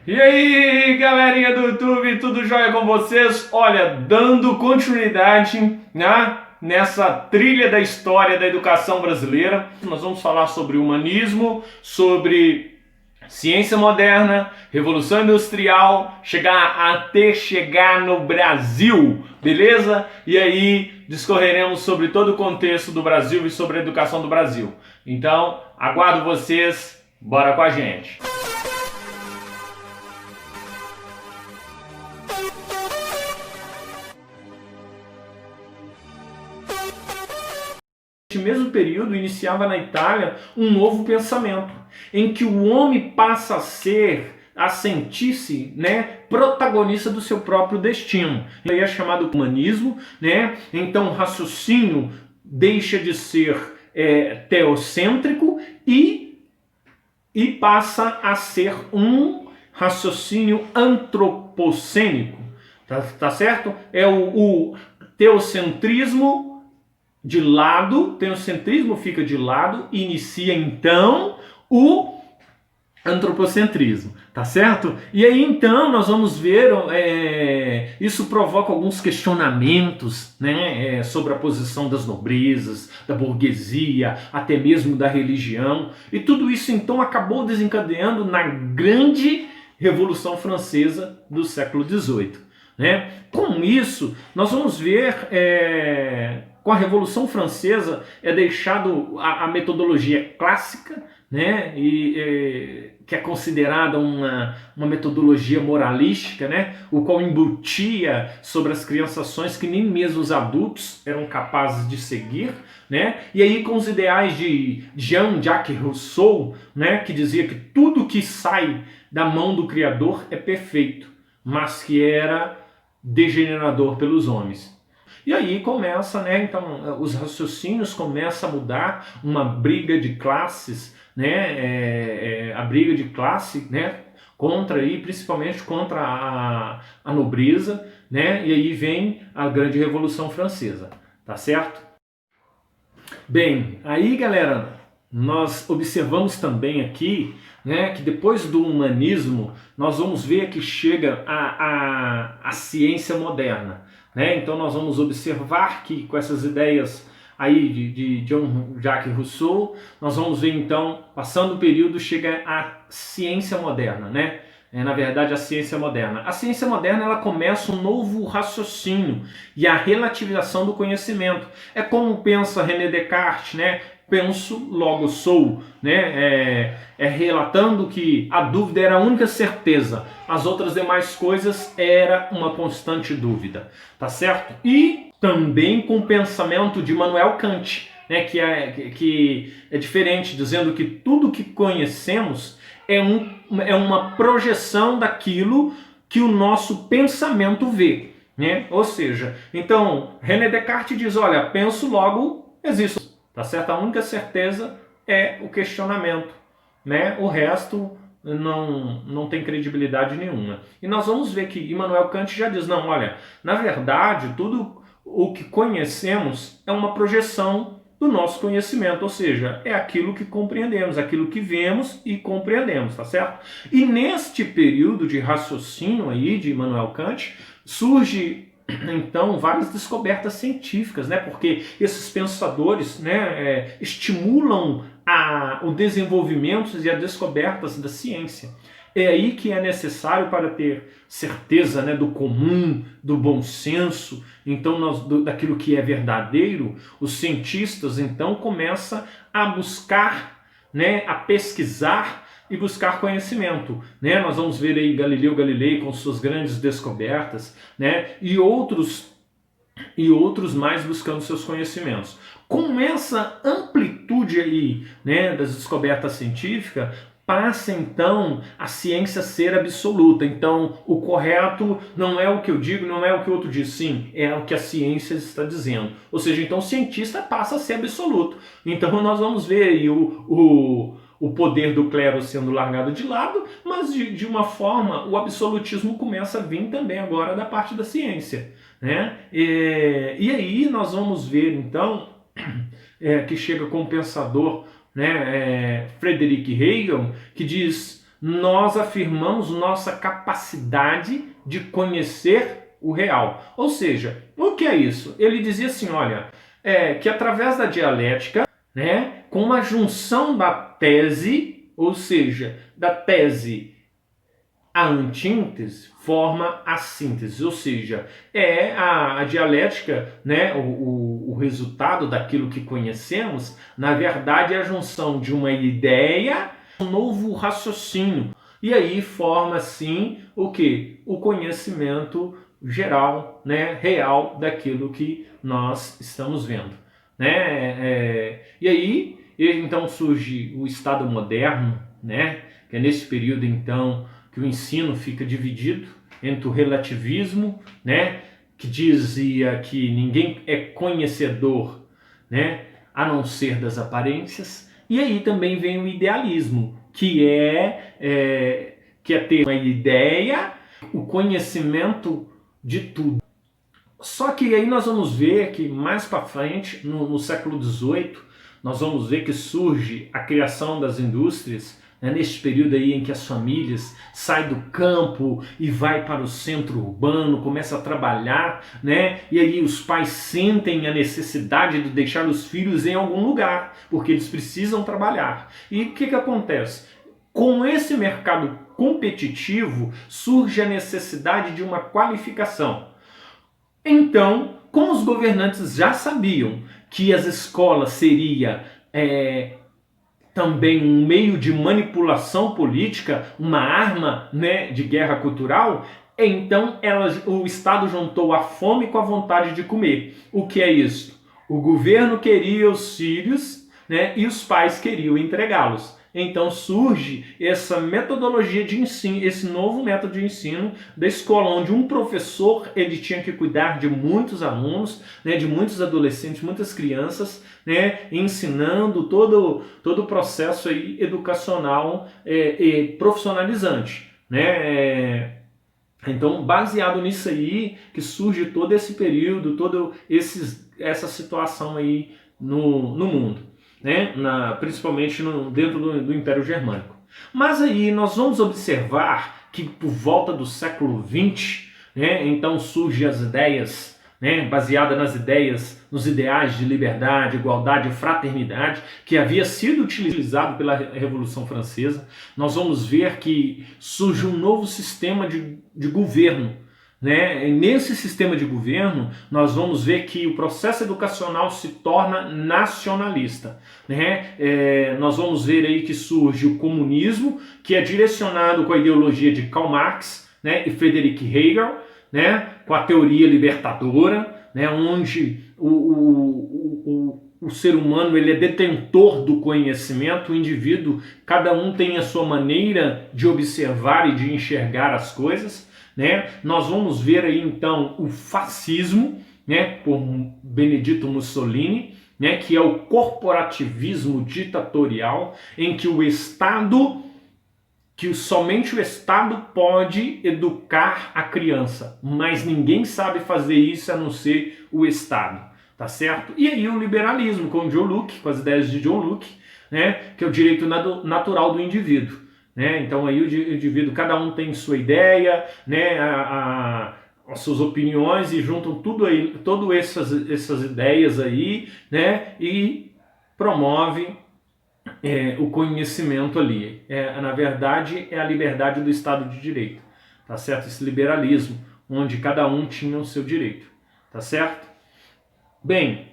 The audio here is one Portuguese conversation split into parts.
E aí, galerinha do YouTube, tudo jóia com vocês? Olha, dando continuidade, né, nessa trilha da história da educação brasileira, nós vamos falar sobre humanismo, sobre ciência moderna, revolução industrial, chegar no Brasil, beleza? E aí discorreremos sobre todo o contexto do Brasil e sobre a educação do Brasil. Então, aguardo vocês, bora com a gente. Neste mesmo período, iniciava na Itália um novo pensamento, em que o homem passa a sentir-se, né, protagonista do seu próprio destino. E aí é chamado humanismo, né? Então o raciocínio deixa de ser teocêntrico e passa a ser um raciocínio antropocênico. Tá certo? É o teocentrismo de lado, teocentrismo fica de lado e inicia então o antropocentrismo, tá certo? E aí então nós vamos ver, isso provoca alguns questionamentos, né, sobre a posição das nobrezas, da burguesia, até mesmo da religião, e tudo isso então acabou desencadeando na grande Revolução Francesa do século XVIII. Né? Com isso, nós vamos ver, com a Revolução Francesa é deixado a metodologia clássica, né? Que é considerada uma metodologia moralística, né? O qual embutia sobre as criançações que nem mesmo os adultos eram capazes de seguir, né? E aí com os ideais de Jean-Jacques Rousseau, né? Que dizia que tudo que sai da mão do Criador é perfeito, mas que era degenerador pelos homens. E aí começa, né, então, os raciocínios começam a mudar, uma briga de classes, né, a briga de classe, né, contra aí, principalmente contra a nobreza, né, e aí vem a grande Revolução Francesa, tá certo? Bem, aí galera, nós observamos também aqui, né, que depois do humanismo nós vamos ver que chega a ciência moderna, né? Então nós vamos observar que com essas ideias aí de Jean-Jacques Rousseau, nós vamos ver então, passando o período, chega a ciência moderna, né? Na verdade, a ciência moderna. A ciência moderna ela começa um novo raciocínio e a relativização do conhecimento. É como pensa René Descartes, né? Penso, logo sou, né? Relatando que a dúvida era a única certeza, as outras demais coisas era uma constante dúvida, tá certo? E também com o pensamento de Immanuel Kant, né? Que é diferente, dizendo que tudo que conhecemos é uma projeção daquilo que o nosso pensamento vê, né? Ou seja, então René Descartes diz, olha, penso, logo existo. Tá certo? A única certeza é o questionamento, né? O resto não tem credibilidade nenhuma. E nós vamos ver que Immanuel Kant já diz, não, olha, na verdade, tudo o que conhecemos é uma projeção do nosso conhecimento, ou seja, é aquilo que compreendemos, aquilo que vemos e compreendemos, tá certo? E neste período de raciocínio aí de Immanuel Kant, surge então várias descobertas científicas, né? Porque esses pensadores, né, estimulam o desenvolvimento e as descobertas da ciência. É aí que é necessário para ter certeza, né, do comum, do bom senso, então daquilo que é verdadeiro, os cientistas então começam a buscar, né, a pesquisar e buscar conhecimento, né? Nós vamos ver aí Galileu Galilei com suas grandes descobertas, né? E outros mais buscando seus conhecimentos. Com essa amplitude aí, né, das descobertas científicas, passa então a ciência a ser absoluta. Então, o correto não é o que eu digo, não é o que o outro diz, sim, é o que a ciência está dizendo. Ou seja, então o cientista passa a ser absoluto. Então nós vamos ver aí o poder do clero sendo largado de lado, mas de uma forma o absolutismo começa a vir também agora da parte da ciência, né? E aí nós vamos ver então que chega com um pensador, né, Frederick Hegel, que diz nós afirmamos nossa capacidade de conhecer o real. Ou seja, o que é isso? Ele dizia assim, olha, que através da dialética, né, com uma junção da tese, ou seja, da tese a antítese forma a síntese, ou seja, a dialética, né, o resultado daquilo que conhecemos, na verdade é a junção de uma ideia, um novo raciocínio, e aí forma assim o que? O conhecimento geral, né, real daquilo que nós estamos vendo, né? E aí então surge o Estado moderno, né, que é nesse período então que o ensino fica dividido entre o relativismo, né, que dizia que ninguém é conhecedor, né, a não ser das aparências, e aí também vem o idealismo, que é ter uma ideia, o conhecimento de tudo. Só que aí nós vamos ver que mais para frente, no século XVIII, nós vamos ver que surge a criação das indústrias, né, neste período aí em que as famílias saem do campo e vai para o centro urbano, começa a trabalhar, né, e aí os pais sentem a necessidade de deixar os filhos em algum lugar, porque eles precisam trabalhar. E o que acontece? Com esse mercado competitivo surge a necessidade de uma qualificação. Então, como os governantes já sabiam que as escolas seria também um meio de manipulação política, uma arma, né, de guerra cultural, então o Estado juntou a fome com a vontade de comer. O que é isso? O governo queria os filhos, né, e os pais queriam entregá-los. Então surge essa metodologia de ensino, esse novo método de ensino da escola, onde um professor ele tinha que cuidar de muitos alunos, né, de muitos adolescentes, muitas crianças, né, ensinando todo o processo aí educacional e profissionalizante, né? Então, baseado nisso aí, que surge todo esse período, essa situação aí no mundo, né? Principalmente dentro do Império Germânico. Mas aí nós vamos observar que por volta do século XX, né, então surgem as ideias, né, baseadas nos ideais de liberdade, igualdade e fraternidade, que havia sido utilizado pela Revolução Francesa. Nós vamos ver que surge um novo sistema de governo, né? Nesse sistema de governo, nós vamos ver que o processo educacional se torna nacionalista, né? Nós vamos ver aí que surge o comunismo, que é direcionado com a ideologia de Karl Marx, né, e Friedrich Hegel, né, com a teoria libertadora, né, onde o ser humano ele é detentor do conhecimento, o indivíduo, cada um tem a sua maneira de observar e de enxergar as coisas, né? Nós vamos ver aí então o fascismo, né, por Benedito Mussolini, né, que é o corporativismo ditatorial, em que o Estado, que somente o Estado pode educar a criança, mas ninguém sabe fazer isso a não ser o Estado, tá certo? E aí o liberalismo com John Locke, com as ideias de John Locke, né, que é o direito natural do indivíduo. Né? Então aí o indivíduo, cada um tem sua ideia, né, as suas opiniões e juntam todas essas ideias aí, né, e promove o conhecimento ali. Na verdade é a liberdade do Estado de Direito, tá certo? Esse liberalismo, onde cada um tinha o seu direito, tá certo? Bem,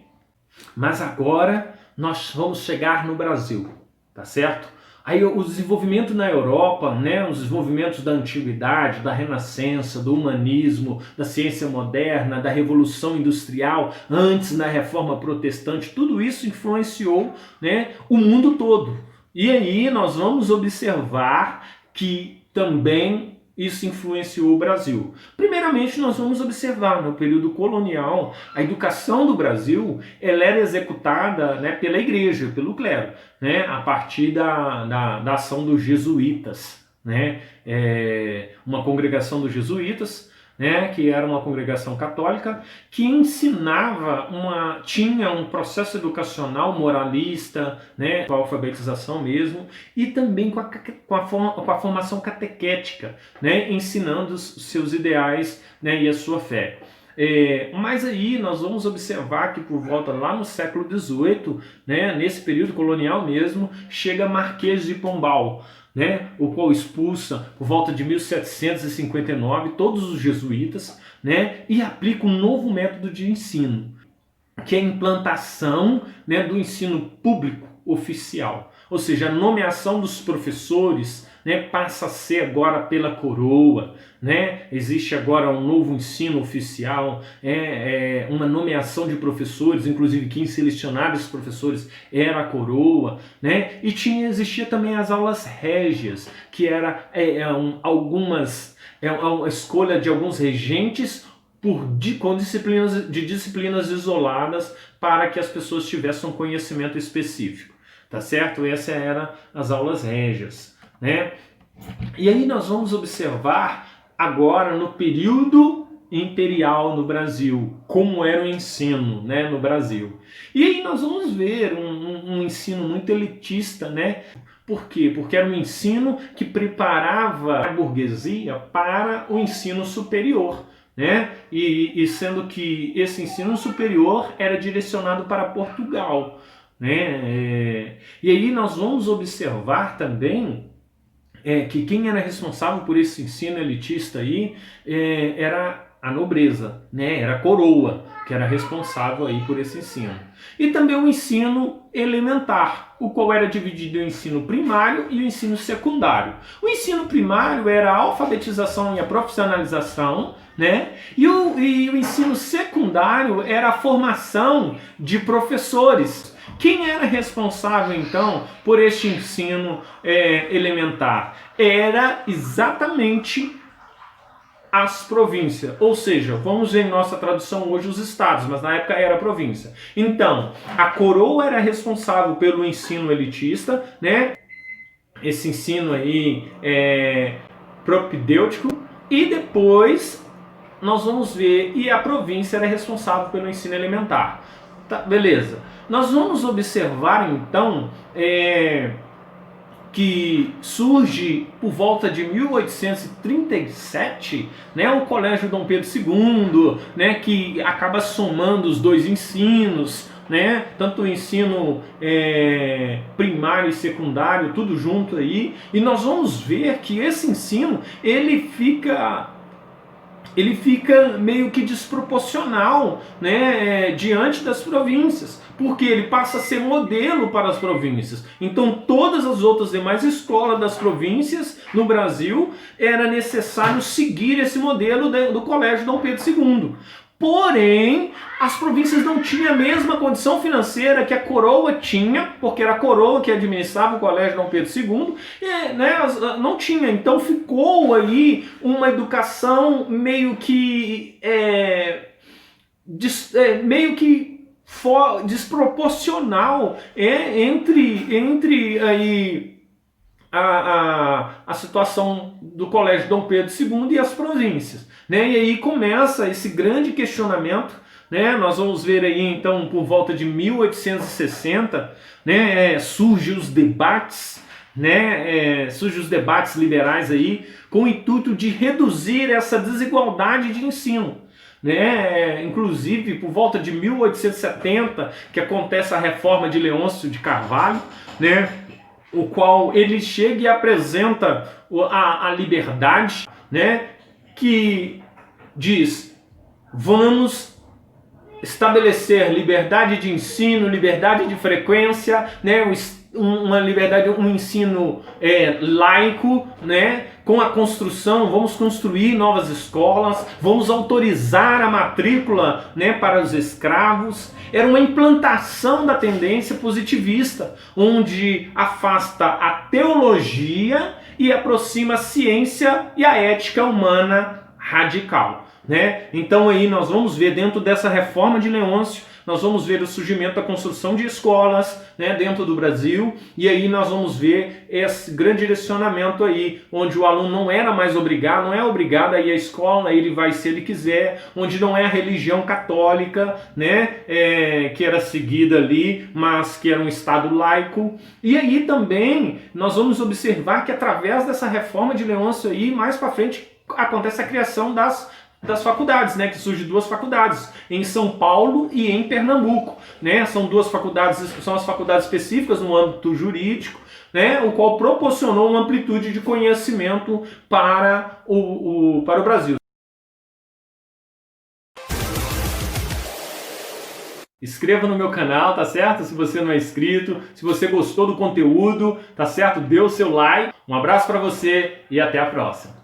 mas agora nós vamos chegar no Brasil, tá certo? Aí o desenvolvimento na Europa, né, os desenvolvimentos da antiguidade, da renascença, do humanismo, da ciência moderna, da revolução industrial, antes na reforma protestante, tudo isso influenciou, né, o mundo todo. E aí nós vamos observar que também isso influenciou o Brasil. Primeiramente, nós vamos observar, no período colonial, a educação do Brasil ela era executada, né, pela igreja, pelo clero, né, a partir da ação dos jesuítas. Né, uma congregação dos jesuítas, né, que era uma congregação católica, que ensinava, tinha um processo educacional moralista, né, com a alfabetização mesmo, e também com a formação catequética, né, ensinando os seus ideais, né, e a sua fé. Mas aí nós vamos observar que por volta lá no século XVIII, né, nesse período colonial mesmo, chega Marquês de Pombal, né, o qual expulsa por volta de 1759 todos os jesuítas, né, e aplica um novo método de ensino, que é a implantação, né, do ensino público oficial, ou seja, a nomeação dos professores, né, passa a ser agora pela coroa, né? Existe agora um novo ensino oficial, uma nomeação de professores, inclusive quem selecionava esses professores era a coroa, né? E existia também as aulas régias, que era a escolha de alguns regentes com disciplinas isoladas para que as pessoas tivessem um conhecimento específico, tá certo? Essas eram as aulas régias, né? E aí nós vamos observar agora no período imperial no Brasil, como era o ensino, né, no Brasil. E aí nós vamos ver um ensino muito elitista, né? Por quê? Porque era um ensino que preparava a burguesia para o ensino superior, né? E sendo que esse ensino superior era direcionado para Portugal, né? E aí nós vamos observar também que quem era responsável por esse ensino elitista aí era a nobreza, né? Era a coroa que era responsável aí por esse ensino. E também o ensino elementar, o qual era dividido em ensino primário e o ensino secundário. O ensino primário era a alfabetização e a profissionalização, né? E o ensino secundário era a formação de professores. Quem era responsável, então, por este ensino elementar? Era exatamente as províncias, ou seja, vamos ver em nossa tradução hoje os estados, mas na época era a província. Então, a coroa era responsável pelo ensino elitista, né? Esse ensino aí propedêutico, e depois nós vamos ver, e a província era responsável pelo ensino elementar. Tá, beleza. Nós vamos observar então que surge por volta de 1837, né, o Colégio Dom Pedro II, né, que acaba somando os dois ensinos, né, tanto o ensino primário e secundário, tudo junto aí, e nós vamos ver que esse ensino ele fica meio que desproporcional, né, diante das províncias, porque ele passa a ser modelo para as províncias. Então todas as outras demais escolas das províncias no Brasil era necessário seguir esse modelo do Colégio Dom Pedro II. Porém, as províncias não tinham a mesma condição financeira que a coroa tinha, porque era a coroa que administrava o Colégio Dom Pedro II, né, não tinha. Então ficou aí uma educação meio que desproporcional entre aí a situação do Colégio Dom Pedro II e as províncias, né? E aí começa esse grande questionamento, né? Nós vamos ver aí então por volta de 1860, né? Surgem os debates, né? Surgem os debates liberais aí com o intuito de reduzir essa desigualdade de ensino. Né? Inclusive por volta de 1870 que acontece a reforma de Leôncio de Carvalho, né? O qual ele chega e apresenta a liberdade, né? Que diz: vamos estabelecer liberdade de ensino, liberdade de frequência, né? Uma liberdade, um ensino laico, né? Com a construção, vamos construir novas escolas, vamos autorizar a matrícula, né, para os escravos. Era uma implantação da tendência positivista, onde afasta a teologia e aproxima a ciência e a ética humana radical, né? Então aí nós vamos ver dentro dessa reforma de Leôncio, nós vamos ver o surgimento da construção de escolas, né, dentro do Brasil, e aí nós vamos ver esse grande direcionamento aí, onde o aluno não era mais obrigado, não é obrigado a ir à escola, ele vai se ele quiser, onde não é a religião católica, né, que era seguida ali, mas que era um Estado laico. E aí também nós vamos observar que através dessa reforma de Leôncio aí, mais para frente, acontece a criação das faculdades, né, que surgem duas faculdades, em São Paulo e em Pernambuco, né, são duas faculdades, são as faculdades específicas no âmbito jurídico, né, o qual proporcionou uma amplitude de conhecimento para o Brasil. Inscreva no meu canal, tá certo? Se você não é inscrito, se você gostou do conteúdo, tá certo? Dê o seu like. Um abraço para você e até a próxima.